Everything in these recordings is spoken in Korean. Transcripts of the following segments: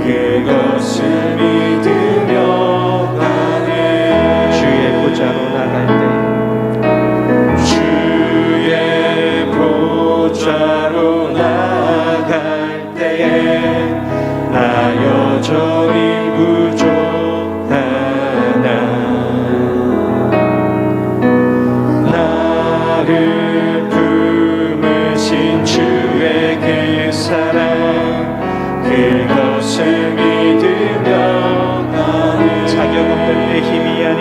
그것을 믿으며 가네. 주의 보좌로 나갈 주의 보좌로 나갈 때에 나 여전히 부족하나. 나를 품으신 주의 그 사랑 그것을 믿으며 가네. 자격 없는 내 힘이 아닌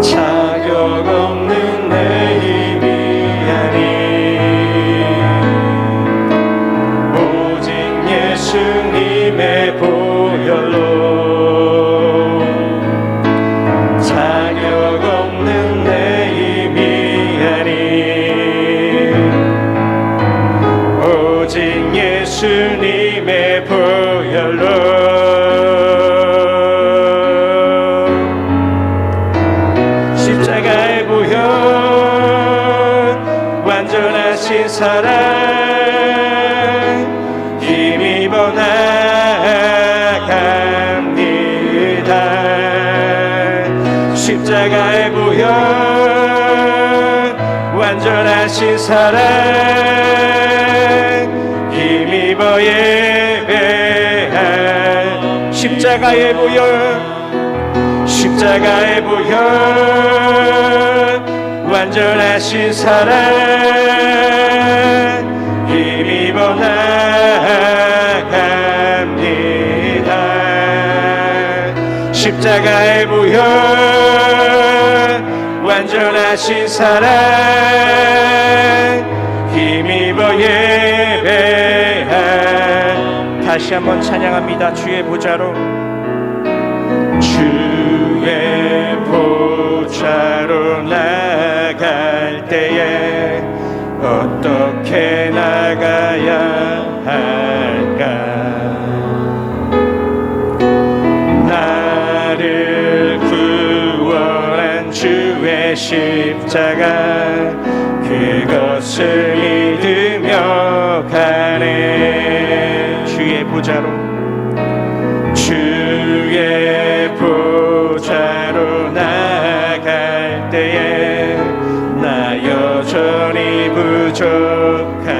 자격 없는 내 힘이 아닌 오직 예수님의 보혈로 자격 없는 내 힘이 아닌 오직 예수님의 보혈로 십자가의 보혈 완전하신 사랑 힘입어 나갑니다. 십자가의 보혈 완전하신 사랑 힘입어 예배할 십자가의 보혈 십자가의 보혈 완전하신 사랑 힘입어 나갑니다. 십자가의 보혈 완전하신 사랑 힘입어 예배할 다시 한번 찬양합니다. 주의 보좌로 주의 보좌로 나갈 때에 어떻게 나가야 할까. 나를 구원한 주의 십자가 그것을 믿으며 가네. 주의 보좌로 주의 보좌로 나갈 때에 나 여전히 부족하나.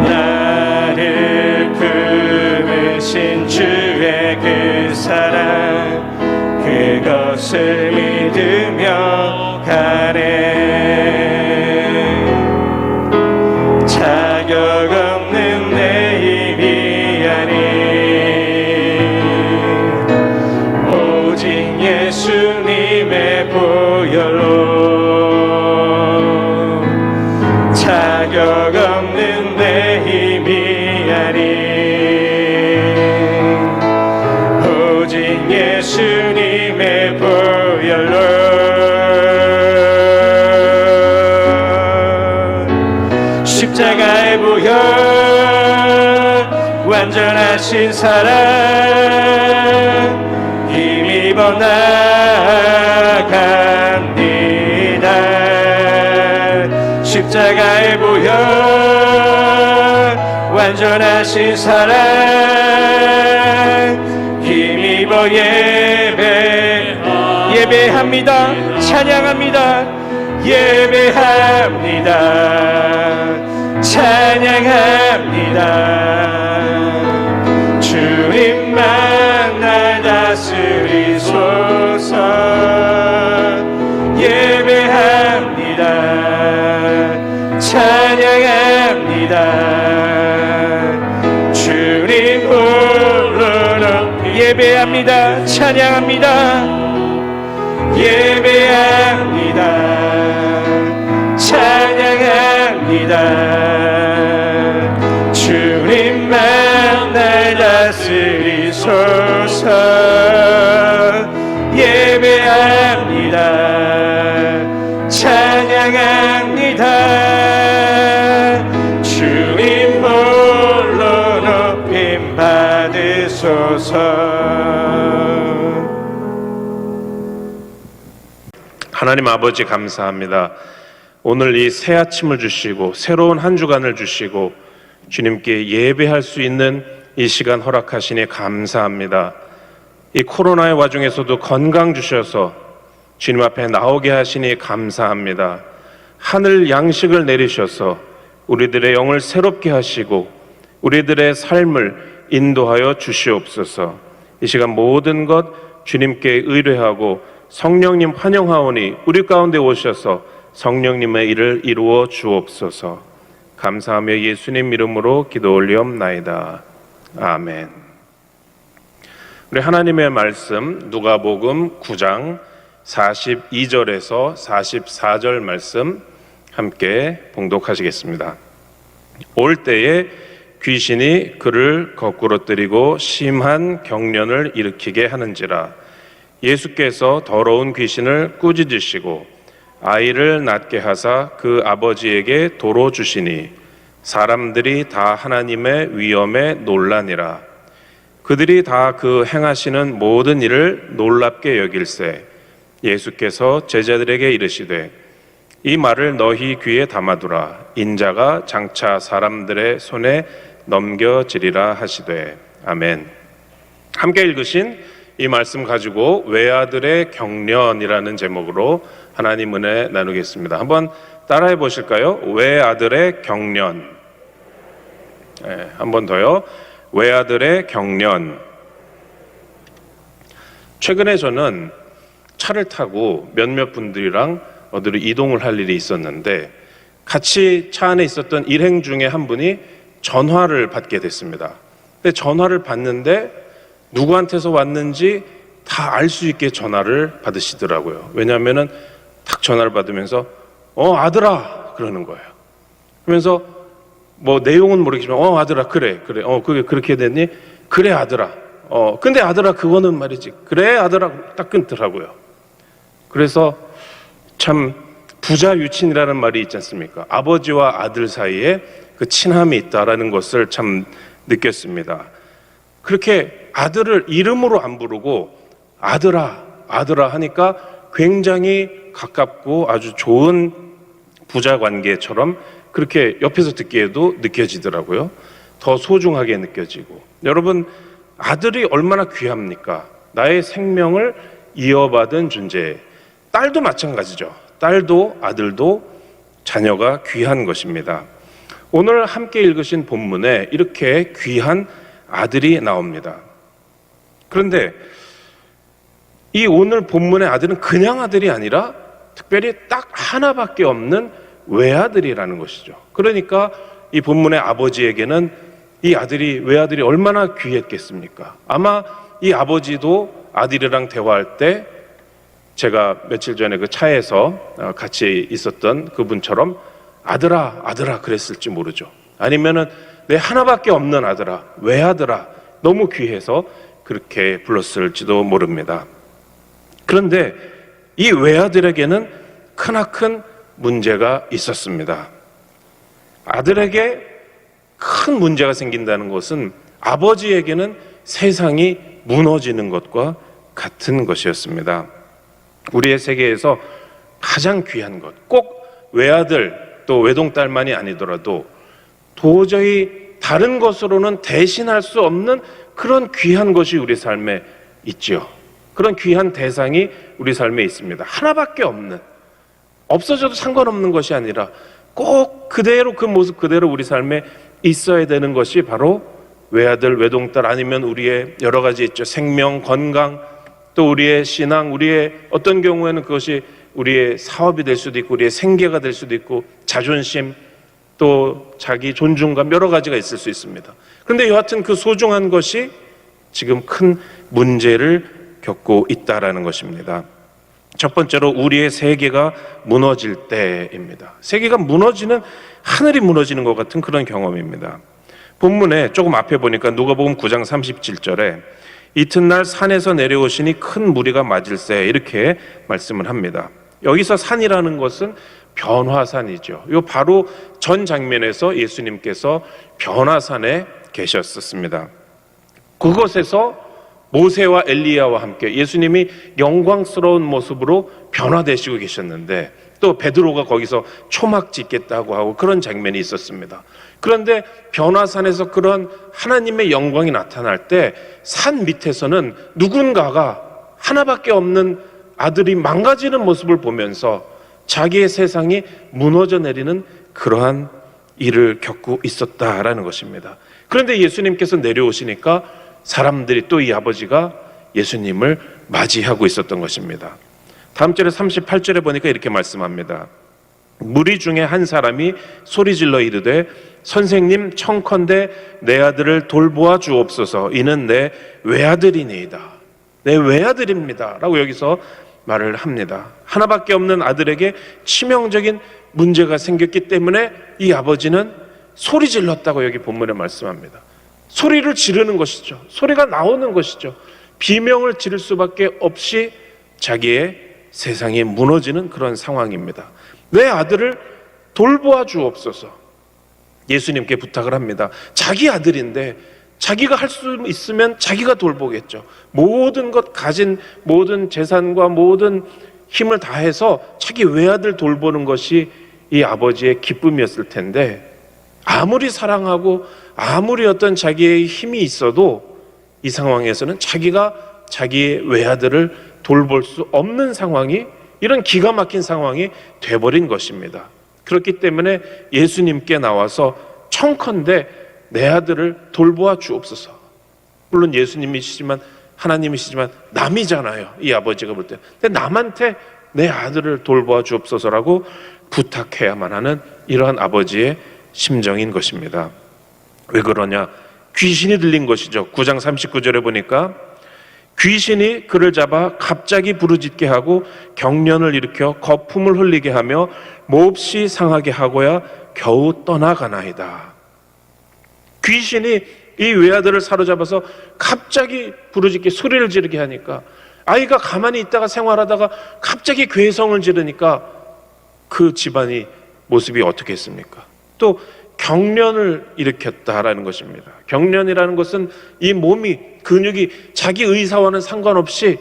나를 품으신 주의 그 사랑 그것을 믿으며 가네. 자격 없는 내 힘이 아닌 오직 예수님의 보혈로 자격 없는 내 힘이 아닌 오직 예수님의 보혈로 십자가의 보혈 완전하신 사랑 힘입어 나갑니다. 십자가의 보혈 완전하신 사랑 힘입어 예배합니다. 찬양합니다. 예배합니다. 찬양합니다. 주님만 날 다스리소서. 예배합니다. 찬양합니다. 주님 홀로 높이 예배합니다. 찬양합니다. 예배합니다. 찬양합니다. 주님만 날 다스리소서. 예배합니다. 찬양합니다. 주님 홀로 높임 받으소서. 하나님 아버지 감사합니다. 오늘 이 새 아침을 주시고 새로운 한 주간을 주시고 주님께 예배할 수 있는 이 시간 허락하시니 감사합니다. 이 코로나의 와중에서도 건강 주셔서 주님 앞에 나오게 하시니 감사합니다. 하늘 양식을 내리셔서 우리들의 영을 새롭게 하시고 우리들의 삶을 인도하여 주시옵소서. 이 시간 모든 것 주님께 의뢰하고 성령님 환영하오니 우리 가운데 오셔서 성령님의 일을 이루어 주옵소서. 감사하며 예수님 이름으로 기도 올리옵나이다. 아멘. 우리 하나님의 말씀 누가복음 9장 42절에서 44절 말씀 함께 봉독하시겠습니다. 올 때에 귀신이 그를 거꾸로 때리고 심한 경련을 일으키게 하는지라. 예수께서 더러운 귀신을 꾸짖으시고 아이를 낫게 하사 그 아버지에게 도로 주시니 사람들이 다 하나님의 위엄에 놀라니라. 그들이 다 그 행하시는 모든 일을 놀랍게 여길세 예수께서 제자들에게 이르시되 이 말을 너희 귀에 담아두라. 인자가 장차 사람들의 손에 넘겨지리라 하시되. 아멘. 함께 읽으신 이 말씀 가지고 외아들의 경련이라는 제목으로 하나님 은혜 나누겠습니다. 한번 따라해 보실까요? 외아들의 경련. 네, 한 번 더요. 외아들의 경련. 최근에 저는 차를 타고 몇몇 분들이랑 어디로 이동을 할 일이 있었는데 같이 차 안에 있었던 일행 중에 한 분이 전화를 받게 됐습니다. 근데 전화를 받는데 누구한테서 왔는지 다 알 수 있게 전화를 받으시더라고요. 왜냐하면은 딱 전화를 받으면서 아들아 그러는 거예요. 그러면서 뭐 내용은 모르겠지만 아들아 그래 그게 그렇게 됐니? 그래 아들아. 근데 아들아 그거는 말이지. 그래 아들아 딱 끊더라고요. 그래서 참 부자 유친이라는 말이 있지 않습니까? 아버지와 아들 사이에 그 친함이 있다라는 것을 참 느꼈습니다. 그렇게 아들을 이름으로 안 부르고 아들아 하니까 굉장히 가깝고 아주 좋은 부자 관계처럼 그렇게 옆에서 듣기에도 느껴지더라고요. 더 소중하게 느껴지고. 여러분, 아들이 얼마나 귀합니까? 나의 생명을 이어받은 존재. 딸도 마찬가지죠. 딸도 아들도 자녀가 귀한 것입니다. 오늘 함께 읽으신 본문에 이렇게 귀한 아들이 나옵니다. 그런데 이 오늘 본문의 아들은 그냥 아들이 아니라 특별히 딱 하나밖에 없는 외아들이라는 것이죠. 그러니까 이 본문의 아버지에게는 이 외아들이 얼마나 귀했겠습니까? 아마 이 아버지도 아들이랑 대화할 때 제가 며칠 전에 그 차에서 같이 있었던 그분처럼 아들아 그랬을지 모르죠. 아니면은 내 하나밖에 없는 아들아, 외아들아, 너무 귀해서 그렇게 불렀을지도 모릅니다. 그런데 이 외아들에게는 크나큰 문제가 있었습니다. 아들에게 큰 문제가 생긴다는 것은 아버지에게는 세상이 무너지는 것과 같은 것이었습니다. 우리의 세계에서 가장 귀한 것, 꼭 외아들 또 외동딸만이 아니더라도 도저히 다른 것으로는 대신할 수 없는 그런 귀한 것이 우리 삶에 있죠. 그런 귀한 대상이 우리 삶에 있습니다. 하나밖에 없는, 없어져도 상관없는 것이 아니라 꼭 그대로 그 모습 그대로 우리 삶에 있어야 되는 것이 바로 외아들, 외동딸 아니면 우리의 여러 가지 있죠. 생명, 건강, 또 우리의 신앙, 우리의 어떤 경우에는 그것이 우리의 사업이 될 수도 있고 우리의 생계가 될 수도 있고 자존심, 또 자기 존중감 여러 가지가 있을 수 있습니다. 그런데 여하튼 그 소중한 것이 지금 큰 문제를 겪고 있다라는 것입니다. 첫 번째로 우리의 세계가 무너질 때입니다. 세계가 무너지는, 하늘이 무너지는 것 같은 그런 경험입니다. 본문에 조금 앞에 보니까 누가복음 9장 37절에 이튿날 산에서 내려오시니 큰 무리가 맞을세 이렇게 말씀을 합니다. 여기서 산이라는 것은 변화산이죠. 이 바로 전 장면에서 예수님께서 변화산에 계셨었습니다. 그곳에서 모세와 엘리야와 함께 예수님이 영광스러운 모습으로 변화되시고 계셨는데 또 베드로가 거기서 초막 짓겠다고 하고 그런 장면이 있었습니다. 그런데 변화산에서 그런 하나님의 영광이 나타날 때 산 밑에서는 누군가가 하나밖에 없는 아들이 망가지는 모습을 보면서 자기의 세상이 무너져 내리는 그러한 일을 겪고 있었다라는 것입니다. 그런데 예수님께서 내려오시니까 사람들이 또 이 아버지가 예수님을 맞이하고 있었던 것입니다. 다음 절에 38절에 보니까 이렇게 말씀합니다. 무리 중에 한 사람이 소리질러 이르되 선생님 청컨대 내 아들을 돌보아 주옵소서. 이는 내 외아들이니이다. 내 외아들입니다 라고 여기서 말을 합니다. 하나밖에 없는 아들에게 치명적인 문제가 생겼기 때문에 이 아버지는 소리 질렀다고 여기 본문에 말씀합니다. 소리를 지르는 것이죠. 소리가 나오는 것이죠. 비명을 지를 수밖에 없이 자기의 세상이 무너지는 그런 상황입니다. 내 아들을 돌보아 주옵소서. 예수님께 부탁을 합니다. 자기 아들인데 자기가 할 수 있으면 자기가 돌보겠죠. 모든 것 가진 모든 재산과 모든 힘을 다해서 자기 외아들 돌보는 것이 이 아버지의 기쁨이었을 텐데 아무리 사랑하고 아무리 어떤 자기의 힘이 있어도 이 상황에서는 자기가 자기의 외아들을 돌볼 수 없는 상황이, 이런 기가 막힌 상황이 돼버린 것입니다. 그렇기 때문에 예수님께 나와서 청컨대 내 아들을 돌보아 주옵소서. 물론 예수님이시지만 하나님이시지만 남이잖아요, 이 아버지가 볼 때. 근데 남한테 내 아들을 돌보아 주옵소서라고 부탁해야만 하는 이러한 아버지의 심정인 것입니다. 왜 그러냐? 귀신이 들린 것이죠. 9장 39절에 보니까 귀신이 그를 잡아 갑자기 부르짖게 하고 경련을 일으켜 거품을 흘리게 하며 몹시 상하게 하고야 겨우 떠나가나이다. 귀신이 이 외아들을 사로잡아서 갑자기 부르짖게 소리를 지르게 하니까 아이가 가만히 있다가 생활하다가 갑자기 괴성을 지르니까 그 집안이 모습이 어떻겠습니까? 또 경련을 일으켰다라는 것입니다. 경련이라는 것은 이 몸이, 근육이 자기 의사와는 상관없이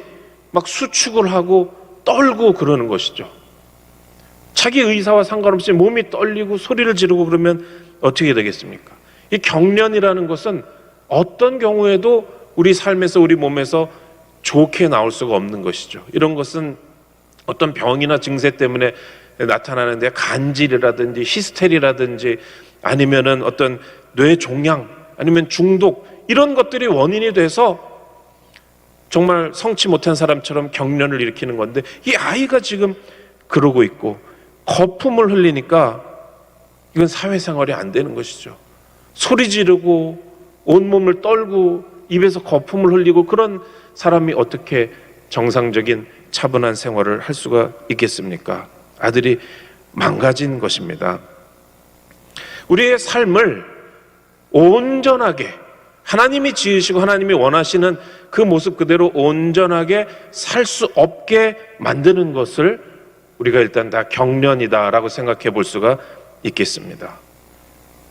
막 수축을 하고 떨고 그러는 것이죠. 자기 의사와 상관없이 몸이 떨리고 소리를 지르고 그러면 어떻게 되겠습니까? 이 경련이라는 것은 어떤 경우에도 우리 삶에서, 우리 몸에서 좋게 나올 수가 없는 것이죠. 이런 것은 어떤 병이나 증세 때문에 나타나는데 간질이라든지 히스테리라든지 아니면은 어떤 뇌종양 아니면 중독, 이런 것들이 원인이 돼서 정말 성치 못한 사람처럼 경련을 일으키는 건데 이 아이가 지금 그러고 있고 거품을 흘리니까 이건 사회생활이 안 되는 것이죠. 소리 지르고 온몸을 떨고 입에서 거품을 흘리고 그런 사람이 어떻게 정상적인 차분한 생활을 할 수가 있겠습니까? 아들이 망가진 것입니다. 우리의 삶을 온전하게 하나님이 지으시고 하나님이 원하시는 그 모습 그대로 온전하게 살 수 없게 만드는 것을 우리가 일단 다 경련이다라고 생각해 볼 수가 있겠습니다.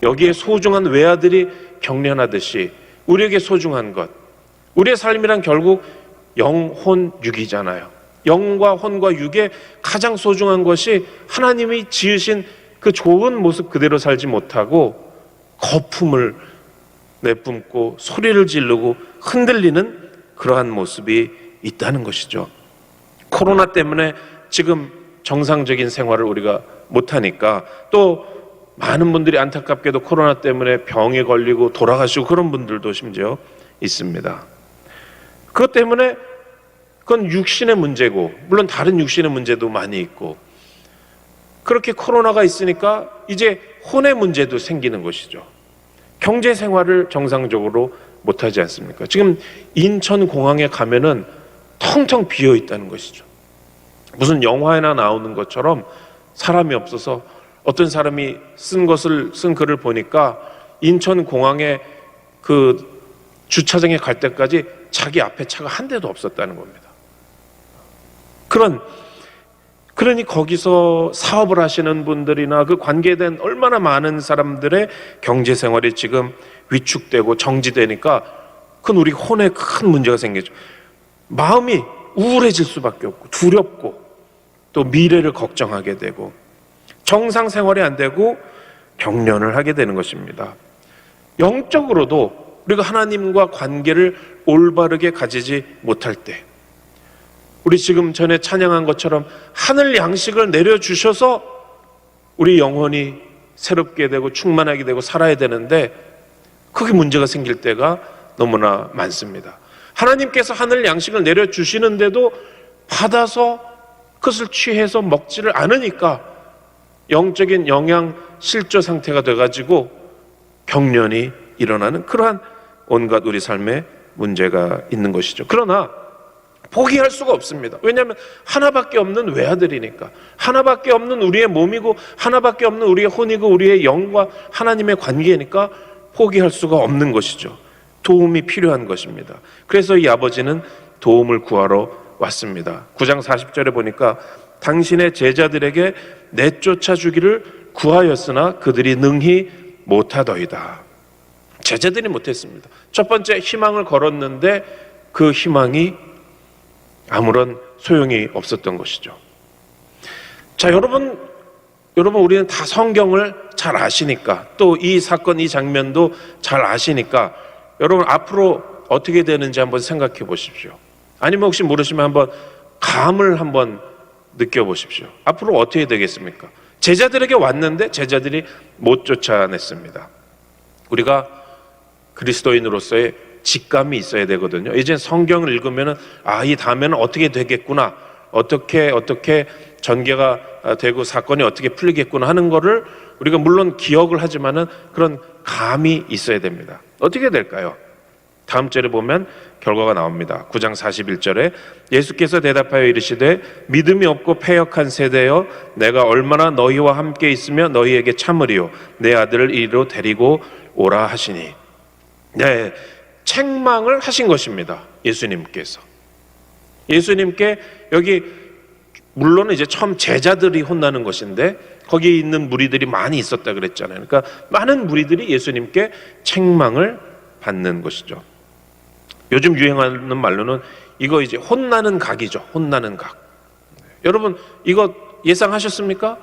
여기에 소중한 외아들이 경련하듯이 우리에게 소중한 것, 우리의 삶이란 결국 영혼 육이잖아요. 영과 혼과 육의 가장 소중한 것이 하나님이 지으신 그 좋은 모습 그대로 살지 못하고 거품을 내뿜고 소리를 지르고 흔들리는 그러한 모습이 있다는 것이죠. 코로나 때문에 지금 정상적인 생활을 우리가 못하니까 또 많은 분들이 안타깝게도 코로나 때문에 병에 걸리고 돌아가시고 그런 분들도 심지어 있습니다. 그것 때문에 그건 육신의 문제고, 물론 다른 육신의 문제도 많이 있고, 그렇게 코로나가 있으니까 이제 혼의 문제도 생기는 것이죠. 경제 생활을 정상적으로 못하지 않습니까? 지금 인천공항에 가면은 텅텅 비어 있다는 것이죠. 무슨 영화에나 나오는 것처럼 사람이 없어서 어떤 사람이 쓴 글을 보니까 인천공항에 그 주차장에 갈 때까지 자기 앞에 차가 한 대도 없었다는 겁니다. 그러니 거기서 사업을 하시는 분들이나 그 관계된 얼마나 많은 사람들의 경제 생활이 지금 위축되고 정지되니까 그건 우리 혼에 큰 문제가 생기죠. 마음이 우울해질 수밖에 없고 두렵고 또 미래를 걱정하게 되고 정상 생활이 안 되고 경련을 하게 되는 것입니다. 영적으로도 우리가 하나님과 관계를 올바르게 가지지 못할 때, 우리 지금 전에 찬양한 것처럼 하늘 양식을 내려주셔서 우리 영혼이 새롭게 되고 충만하게 되고 살아야 되는데 그게 문제가 생길 때가 너무나 많습니다. 하나님께서 하늘 양식을 내려주시는데도 받아서 그것을 취해서 먹지를 않으니까 영적인 영양 실조 상태가 돼가지고 경련이 일어나는 그러한 온갖 우리 삶에 문제가 있는 것이죠. 그러나 포기할 수가 없습니다. 왜냐하면 하나밖에 없는 외아들이니까, 하나밖에 없는 우리의 몸이고 하나밖에 없는 우리의 혼이고 우리의 영과 하나님의 관계니까 포기할 수가 없는 것이죠. 도움이 필요한 것입니다. 그래서 이 아버지는 도움을 구하러 왔습니다. 9장 40절에 보니까 당신의 제자들에게 내쫓아 주기를 구하였으나 그들이 능히 못하더이다. 제자들이 못했습니다. 첫 번째 희망을 걸었는데 그 희망이 아무런 소용이 없었던 것이죠. 자, 여러분 우리는 다 성경을 잘 아시니까, 또 이 사건 이 장면도 잘 아시니까 여러분 앞으로 어떻게 되는지 한번 생각해 보십시오. 아니면 혹시 모르시면 한번 감을 한번 느껴보십시오. 앞으로 어떻게 되겠습니까? 제자들에게 왔는데 제자들이 못 쫓아냈습니다. 우리가 그리스도인으로서의 직감이 있어야 되거든요. 이제 성경을 읽으면은 이 다음에는 어떻게 되겠구나, 어떻게 전개가 되고 사건이 어떻게 풀리겠구나 하는 거를 우리가 물론 기억을 하지만은 그런 감이 있어야 됩니다. 어떻게 될까요? 다음 절에 보면 결과가 나옵니다. 9장 41절에 예수께서 대답하여 이르시되 믿음이 없고 패역한 세대여, 내가 얼마나 너희와 함께 있으며 너희에게 참으리요, 내 아들을 이리로 데리고 오라 하시니. 네, 책망을 하신 것입니다. 예수님께서. 예수님께 여기 물론 이제 처음 제자들이 혼나는 것인데 거기에 있는 무리들이 많이 있었다 그랬잖아요. 그러니까 많은 무리들이 예수님께 책망을 받는 것이죠. 요즘 유행하는 말로는 이거 이제 혼나는 각이죠. 혼나는 각. 여러분 이거 예상하셨습니까?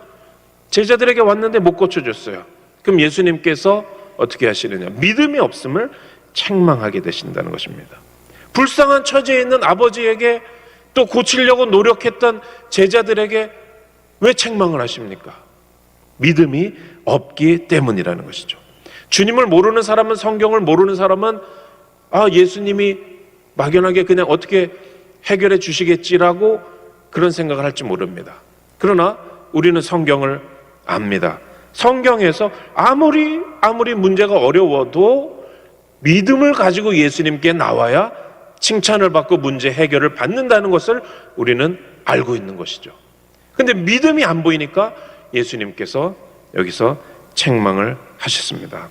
제자들에게 왔는데 못 고쳐줬어요. 그럼 예수님께서 어떻게 하시느냐? 믿음이 없음을 책망하게 되신다는 것입니다. 불쌍한 처지에 있는 아버지에게, 또 고치려고 노력했던 제자들에게 왜 책망을 하십니까? 믿음이 없기 때문이라는 것이죠. 주님을 모르는 사람은, 성경을 모르는 사람은 예수님이 막연하게 그냥 어떻게 해결해 주시겠지라고 그런 생각을 할지 모릅니다. 그러나 우리는 성경을 압니다. 성경에서 아무리 문제가 어려워도 믿음을 가지고 예수님께 나와야 칭찬을 받고 문제 해결을 받는다는 것을 우리는 알고 있는 것이죠. 근데 믿음이 안 보이니까 예수님께서 여기서 책망을 하셨습니다.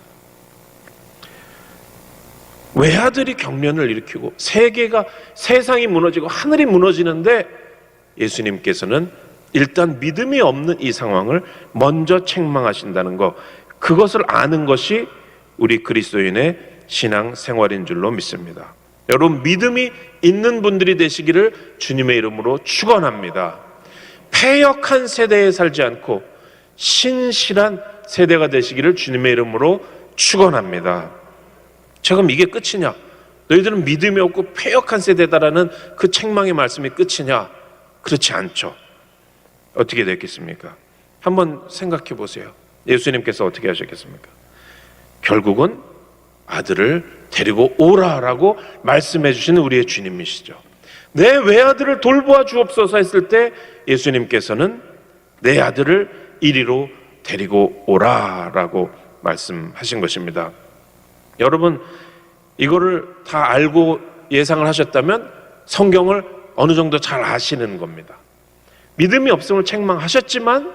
외아들이 경련을 일으키고 세상이 무너지고 하늘이 무너지는데 예수님께서는 일단 믿음이 없는 이 상황을 먼저 책망하신다는 것, 그것을 아는 것이 우리 그리스도인의 신앙 생활인 줄로 믿습니다. 여러분, 믿음이 있는 분들이 되시기를 주님의 이름으로 축원합니다. 패역한 세대에 살지 않고 신실한 세대가 되시기를 주님의 이름으로 축원합니다. 그럼 이게 끝이냐? 너희들은 믿음이 없고 패역한 세대다라는 그 책망의 말씀이 끝이냐? 그렇지 않죠. 어떻게 됐겠습니까? 한번 생각해 보세요. 예수님께서 어떻게 하셨겠습니까? 결국은 아들을 데리고 오라라고 말씀해 주시는 우리의 주님이시죠. 내 외아들을 돌보아 주옵소서 했을 때 예수님께서는 내 아들을 이리로 데리고 오라라고 말씀하신 것입니다. 여러분, 이거를 다 알고 예상을 하셨다면 성경을 어느 정도 잘 아시는 겁니다. 믿음이 없음을 책망하셨지만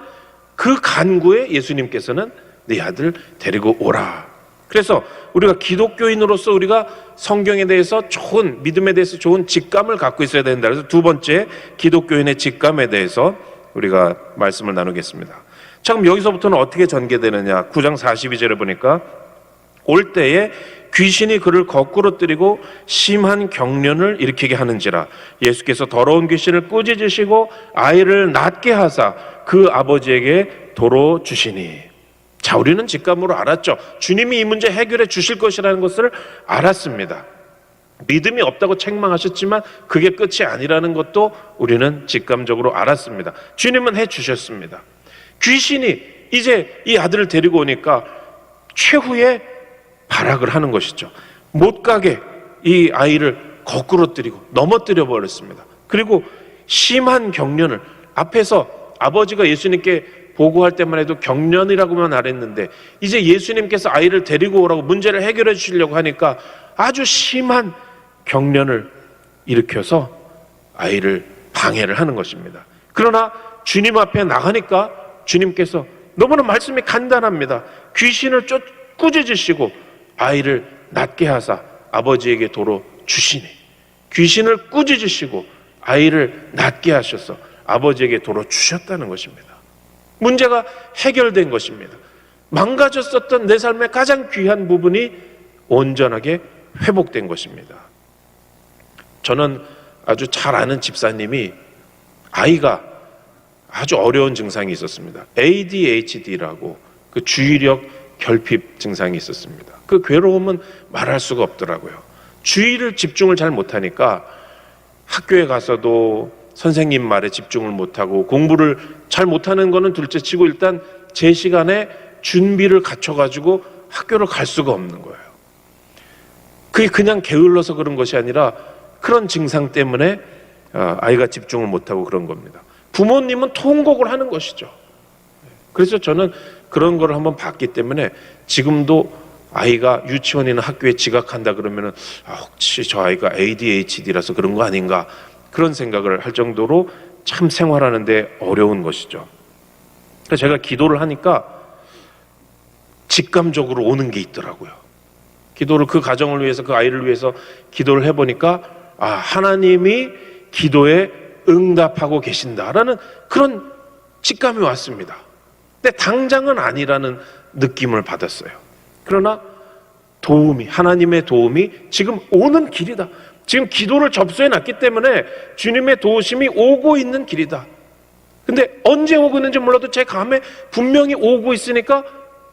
그 간구에 예수님께서는 네 아들 데리고 오라. 그래서 우리가 기독교인으로서 우리가 성경에 대해서 좋은, 믿음에 대해서 좋은 직감을 갖고 있어야 된다. 그래서 두 번째, 기독교인의 직감에 대해서 우리가 말씀을 나누겠습니다. 자, 그럼 여기서부터는 어떻게 전개되느냐? 9장 42절에 보니까 올 때에 귀신이 그를 거꾸로 뜨리고 심한 경련을 일으키게 하는지라. 예수께서 더러운 귀신을 꾸짖으시고 아이를 낫게 하사 그 아버지에게 도로 주시니. 자, 우리는 직감으로 알았죠. 주님이 이 문제 해결해 주실 것이라는 것을 알았습니다. 믿음이 없다고 책망하셨지만 그게 끝이 아니라는 것도 우리는 직감적으로 알았습니다. 주님은 해 주셨습니다. 귀신이 이제 이 아들을 데리고 오니까 최후의 발악을 하는 것이죠. 못 가게 이 아이를 거꾸로 뜨리고 넘어뜨려 버렸습니다. 그리고 심한 경련을, 앞에서 아버지가 예수님께 보고할 때만 해도 경련이라고만 말했는데 이제 예수님께서 아이를 데리고 오라고 문제를 해결해 주시려고 하니까 아주 심한 경련을 일으켜서 아이를 방해를 하는 것입니다. 그러나 주님 앞에 나가니까 주님께서 너무나 말씀이 간단합니다. 귀신을 꾸짖으시고 아이를 낫게 하사 아버지에게 도로 주시니. 귀신을 꾸짖으시고 아이를 낫게 하셔서 아버지에게 도로 주셨다는 것입니다. 문제가 해결된 것입니다. 망가졌었던 내 삶의 가장 귀한 부분이 온전하게 회복된 것입니다. 저는 아주 잘 아는 집사님이 아이가 아주 어려운 증상이 있었습니다. ADHD라고 그 주의력 결핍 증상이 있었습니다. 그 괴로움은 말할 수가 없더라고요. 주의를 집중을 잘 못하니까 학교에 가서도 선생님 말에 집중을 못하고 공부를 잘 못하는 거는 둘째치고 일단 제 시간에 준비를 갖춰가지고 학교를 갈 수가 없는 거예요. 그게 그냥 게을러서 그런 것이 아니라 그런 증상 때문에 아이가 집중을 못하고 그런 겁니다. 부모님은 통곡을 하는 것이죠. 그래서 저는 그런 거를 한번 봤기 때문에 지금도 아이가 유치원이나 학교에 지각한다 그러면은 혹시 저 아이가 ADHD라서 그런 거 아닌가, 그런 생각을 할 정도로 참 생활하는데 어려운 것이죠. 그래서 제가 기도를 하니까 직감적으로 오는 게 있더라고요. 기도를 그 가정을 위해서, 그 아이를 위해서 기도를 해보니까 하나님이 기도에 응답하고 계신다라는 그런 직감이 왔습니다. 근데 당장은 아니라는 느낌을 받았어요. 그러나 도움이, 하나님의 도움이 지금 오는 길이다. 지금 기도를 접수해 놨기 때문에 주님의 도우심이 오고 있는 길이다. 근데 언제 오고 있는지 몰라도 제 감에 분명히 오고 있으니까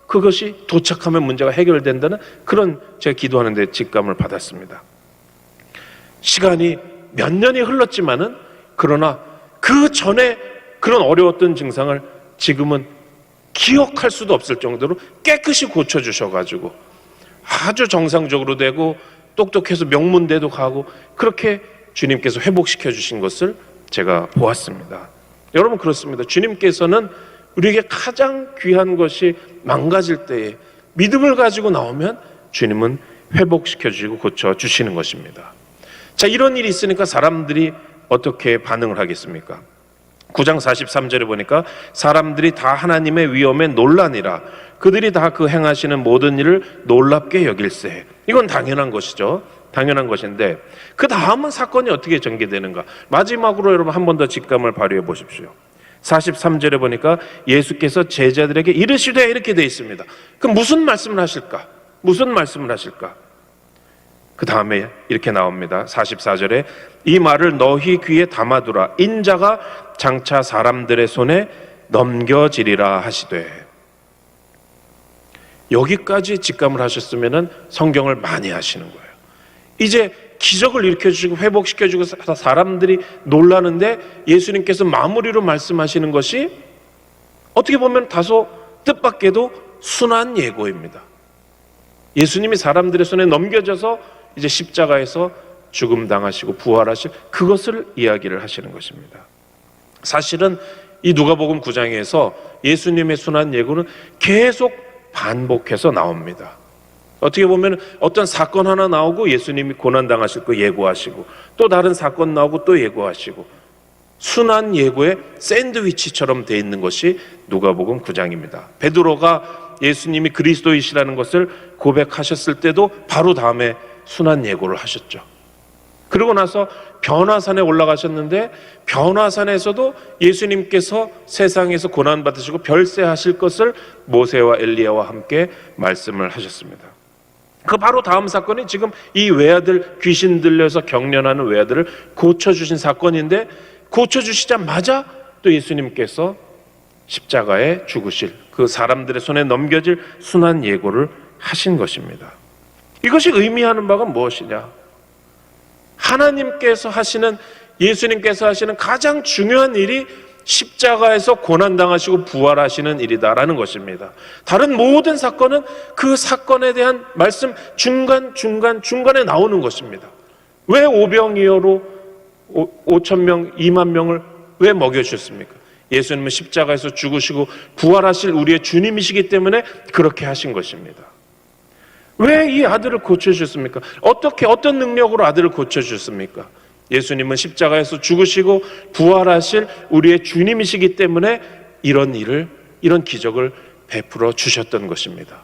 그것이 도착하면 문제가 해결된다는 그런 제가 기도하는데 직감을 받았습니다. 시간이 몇 년이 흘렀지만은 그러나 그 전에 그런 어려웠던 증상을 지금은 기억할 수도 없을 정도로 깨끗이 고쳐주셔가지고 아주 정상적으로 되고 똑똑해서 명문대도 가고 그렇게 주님께서 회복시켜 주신 것을 제가 보았습니다. 여러분, 그렇습니다. 주님께서는 우리에게 가장 귀한 것이 망가질 때에 믿음을 가지고 나오면 주님은 회복시켜 주시고 고쳐 주시는 것입니다. 자, 이런 일이 있으니까 사람들이 어떻게 반응을 하겠습니까? 9장 43절에 보니까 사람들이 다 하나님의 위엄에 놀라니라. 그들이 다 그 행하시는 모든 일을 놀랍게 여길세. 이건 당연한 것이죠. 당연한 것인데 그 다음은 사건이 어떻게 전개되는가? 마지막으로 여러분 한 번 더 직감을 발휘해 보십시오. 43절에 보니까 예수께서 제자들에게 이르시되, 이렇게 되어 있습니다. 그럼 무슨 말씀을 하실까? 무슨 말씀을 하실까? 그 다음에 이렇게 나옵니다. 44절에 이 말을 너희 귀에 담아두라. 인자가 장차 사람들의 손에 넘겨지리라 하시되. 여기까지 직감을 하셨으면 성경을 많이 하시는 거예요. 이제 기적을 일으켜주시고 회복시켜주고 사람들이 놀라는데 예수님께서 마무리로 말씀하시는 것이 어떻게 보면 다소 뜻밖에도 순한 예고입니다. 예수님이 사람들의 손에 넘겨져서 이제 십자가에서 죽음 당하시고 부활하실 그것을 이야기를 하시는 것입니다. 사실은 이 누가복음 9장에서 예수님의 순한 예고는 계속 반복해서 나옵니다. 어떻게 보면 어떤 사건 하나 나오고 예수님이 고난당하실 거 예고하시고 또 다른 사건 나오고 또 예고하시고 순한 예고의 샌드위치처럼 돼 있는 것이 누가복음 9장입니다. 베드로가 예수님이 그리스도이시라는 것을 고백하셨을 때도 바로 다음에 순한 예고를 하셨죠. 그러고 나서 변화산에 올라가셨는데 변화산에서도 예수님께서 세상에서 고난받으시고 별세하실 것을 모세와 엘리야와 함께 말씀을 하셨습니다. 그 바로 다음 사건이 지금 이 외아들, 귀신 들려서 경련하는 외아들을 고쳐주신 사건인데, 고쳐주시자마자 또 예수님께서 십자가에 죽으실, 그 사람들의 손에 넘겨질 순환 예고를 하신 것입니다. 이것이 의미하는 바가 무엇이냐? 하나님께서 하시는, 예수님께서 하시는 가장 중요한 일이 십자가에서 고난당하시고 부활하시는 일이다라는 것입니다. 다른 모든 사건은 그 사건에 대한 말씀 중간에 나오는 것입니다. 왜 오병이어로 5,000명, 2만 명을 왜 먹여주셨습니까? 예수님은 십자가에서 죽으시고 부활하실 우리의 주님이시기 때문에 그렇게 하신 것입니다. 왜 이 아들을 고쳐주셨습니까? 어떤 능력으로 아들을 고쳐주셨습니까? 예수님은 십자가에서 죽으시고 부활하실 우리의 주님이시기 때문에 이런 기적을 베풀어 주셨던 것입니다.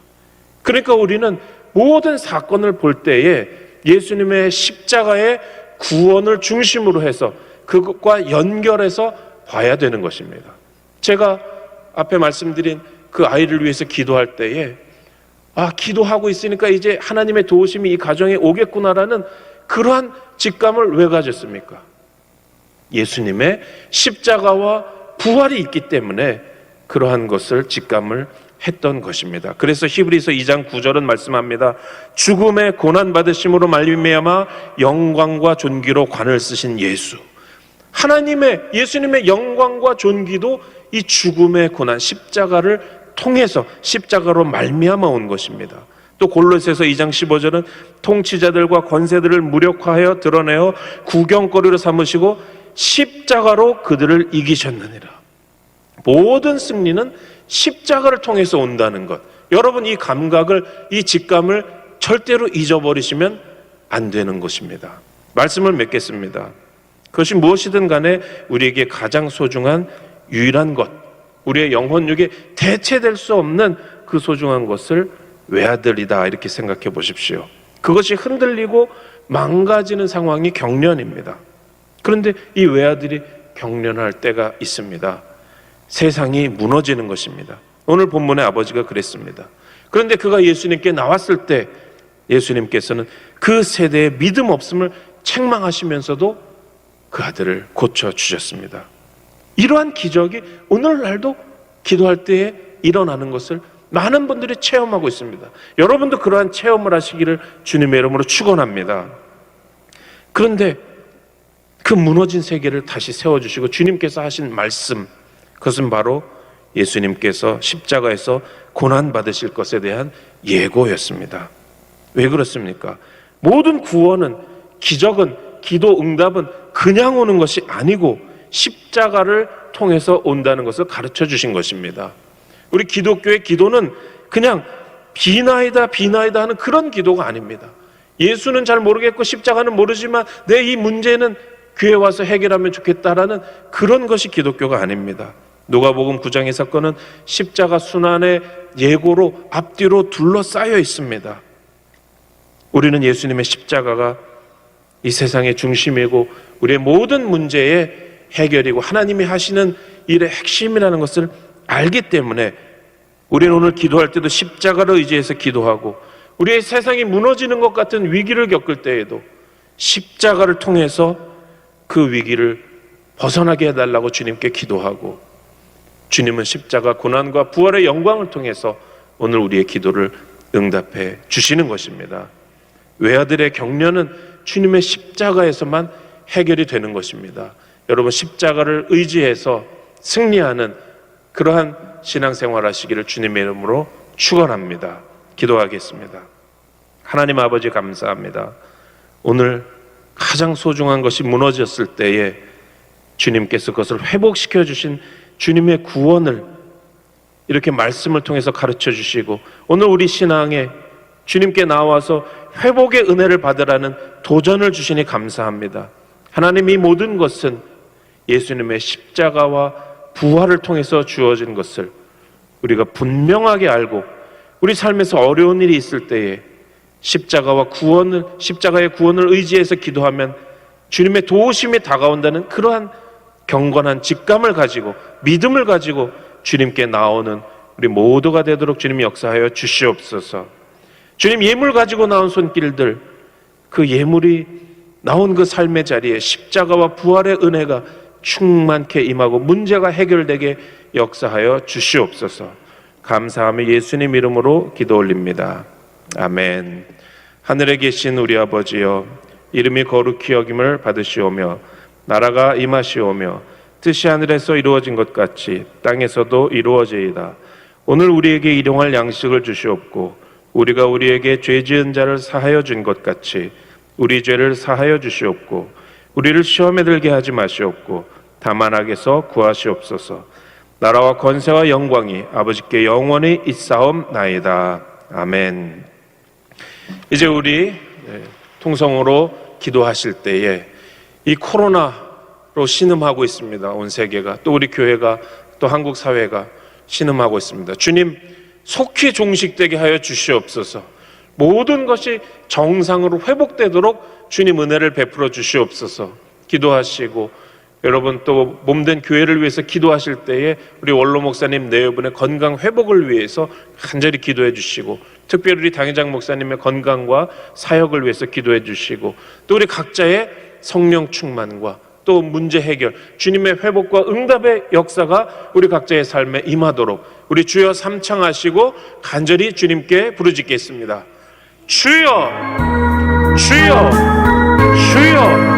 그러니까 우리는 모든 사건을 볼 때에 예수님의 십자가의 구원을 중심으로 해서 그것과 연결해서 봐야 되는 것입니다. 제가 앞에 말씀드린 그 아이를 위해서 기도할 때에 기도하고 있으니까 이제 하나님의 도우심이 이 가정에 오겠구나라는 그러한 직감을 왜 가졌습니까? 예수님의 십자가와 부활이 있기 때문에 그러한 것을 직감을 했던 것입니다. 그래서 히브리서 2장 9절은 말씀합니다. 죽음의 고난 받으심으로 말미암아 영광과 존귀로 관을 쓰신 예수. 예수님의 영광과 존귀도 이 죽음의 고난, 십자가를 통해서, 십자가로 말미암아 온 것입니다. 또 골로새서 2장 15절은 통치자들과 권세들을 무력화하여 드러내어 구경거리로 삼으시고 십자가로 그들을 이기셨느니라. 모든 승리는 십자가를 통해서 온다는 것. 여러분, 이 감각을, 이 직감을 절대로 잊어버리시면 안 되는 것입니다. 말씀을 맺겠습니다. 그것이 무엇이든 간에 우리에게 가장 소중한 유일한 것, 우리의 영혼육에 대체될 수 없는 그 소중한 것을 외아들이다, 이렇게 생각해 보십시오. 그것이 흔들리고 망가지는 상황이 경련입니다. 그런데 이 외아들이 경련할 때가 있습니다. 세상이 무너지는 것입니다. 오늘 본문의 아버지가 그랬습니다. 그런데 그가 예수님께 나왔을 때 예수님께서는 그 세대의 믿음 없음을 책망하시면서도 그 아들을 고쳐주셨습니다. 이러한 기적이 오늘날도 기도할 때에 일어나는 것을 많은 분들이 체험하고 있습니다. 여러분도 그러한 체험을 하시기를 주님의 이름으로 축원합니다. 그런데 그 무너진 세계를 다시 세워주시고 주님께서 하신 말씀, 그것은 바로 예수님께서 십자가에서 고난받으실 것에 대한 예고였습니다. 왜 그렇습니까? 모든 구원은, 기적은, 기도 응답은 그냥 오는 것이 아니고 십자가를 통해서 온다는 것을 가르쳐 주신 것입니다. 우리 기독교의 기도는 그냥 비나이다 하는 그런 기도가 아닙니다. 예수는 잘 모르겠고 십자가는 모르지만 내 이 문제는 교회 와서 해결하면 좋겠다라는 그런 것이 기독교가 아닙니다. 누가복음 9장의 사건은 십자가 순환의 예고로 앞뒤로 둘러싸여 있습니다. 우리는 예수님의 십자가가 이 세상의 중심이고 우리의 모든 문제의 해결이고 하나님이 하시는 일의 핵심이라는 것을 알기 때문에 우리는 오늘 기도할 때도 십자가를 의지해서 기도하고, 우리의 세상이 무너지는 것 같은 위기를 겪을 때에도 십자가를 통해서 그 위기를 벗어나게 해달라고 주님께 기도하고, 주님은 십자가 고난과 부활의 영광을 통해서 오늘 우리의 기도를 응답해 주시는 것입니다. 외아들의 격려는 주님의 십자가에서만 해결이 되는 것입니다. 여러분, 십자가를 의지해서 승리하는 그러한 신앙생활 하시기를 주님의 이름으로 축원합니다. 기도하겠습니다. 하나님 아버지, 감사합니다. 오늘 가장 소중한 것이 무너졌을 때에 주님께서 그것을 회복시켜 주신 주님의 구원을 이렇게 말씀을 통해서 가르쳐 주시고, 오늘 우리 신앙에 주님께 나와서 회복의 은혜를 받으라는 도전을 주시니 감사합니다. 하나님, 이 모든 것은 예수님의 십자가와 부활을 통해서 주어진 것을 우리가 분명하게 알고, 우리 삶에서 어려운 일이 있을 때에 십자가의 구원을 의지해서 기도하면 주님의 도우심이 다가온다는 그러한 경건한 직감을 가지고, 믿음을 가지고 주님께 나오는 우리 모두가 되도록 주님이 역사하여 주시옵소서. 주님, 예물 가지고 나온 손길들, 그 예물이 나온 그 삶의 자리에 십자가와 부활의 은혜가 충만케 임하고 문제가 해결되게 역사하여 주시옵소서. 감사하며 예수님 이름으로 기도 올립니다. 아멘. 하늘에 계신 우리 아버지여, 이름이 거룩히 여김을 받으시오며 나라가 임하시오며 뜻이 하늘에서 이루어진 것 같이 땅에서도 이루어지이다. 오늘 우리에게 일용할 양식을 주시옵고 우리가 우리에게 죄 지은 자를 사하여 준 것 같이 우리 죄를 사하여 주시옵고 우리를 시험에 들게 하지 마시옵고 다만 악에서 구하시옵소서. 나라와 권세와 영광이 아버지께 영원히 있사옵나이다. 아멘. 이제 우리 통성으로 기도하실 때에 이 코로나로 신음하고 있습니다. 온 세계가, 또 우리 교회가, 또 한국 사회가 신음하고 있습니다. 주님, 속히 종식되게 하여 주시옵소서. 모든 것이 정상으로 회복되도록 주님 은혜를 베풀어 주시옵소서. 기도하시고 여러분 또 몸된 교회를 위해서 기도하실 때에 우리 원로 목사님 네 분의 건강 회복을 위해서 간절히 기도해 주시고, 특별히 우리 당회장 목사님의 건강과 사역을 위해서 기도해 주시고, 또 우리 각자의 성령 충만과 또 문제 해결, 주님의 회복과 응답의 역사가 우리 각자의 삶에 임하도록 우리 주여 삼창하시고 간절히 주님께 부르짖겠습니다. 주여, 주여, 주여.